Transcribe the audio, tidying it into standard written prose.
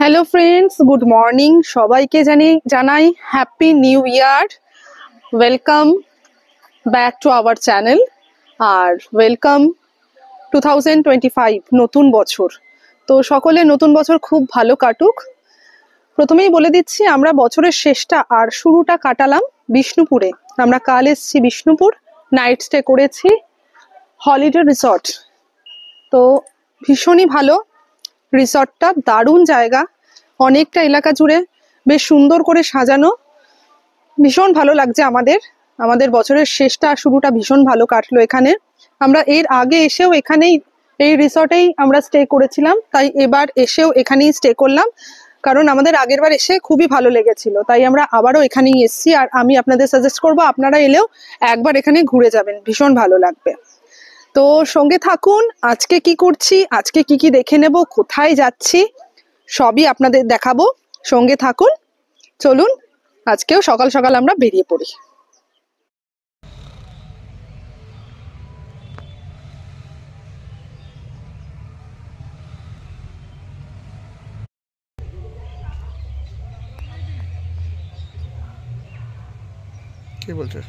Hello friends, good morning. সবাইকে জানাই happy new year. Welcome back to our channel আর welcome 2025, নতুন বছর। তো সকলে নতুন বছর খুব ভালো কাটুক। প্রথমেই বলে দিচ্ছি, আমরা বছরের শেষটা আর শুরুটা কাটালাম বিষ্ণুপুরে। আমরা কাল এসেছি বিষ্ণুপুর, নাইট স্টে করেছি হলিডে রিসর্ট। তো ভীষণই ভালো রিসর্টটা, দারুণ জায়গা, অনেকটা এলাকা জুড়ে বেশ সুন্দর করে সাজানো। ভীষণ ভালো লাগছে আমাদের বছরের শেষটা আর শুরুটা ভীষণ ভালো কাটলো এখানে। আমরা এর আগে এসেও এখানেই, এই রিসর্টেই আমরা স্টে করেছিলাম, তাই এবার এসেও এখানেই স্টে করলাম, কারণ আমাদের আগের বার এসে খুবই ভালো লেগেছিল, তাই আমরা আবারও এখানেই এসেছি। আর আমি আপনাদের সাজেস্ট করবো আপনারা এলেও একবার এখানে ঘুরে যাবেন, ভীষণ ভালো লাগবে। তো সঙ্গে থাকুন, আজকে কি করছি, আজকে কি কি দেখে নেব, কোথায় যাচ্ছি, সবই আপনাদের দেখাবো। সঙ্গে থাকুন, চলুন আজকেও সকাল সকাল আমরা বেরিয়ে পড়ি। কি বলছিস?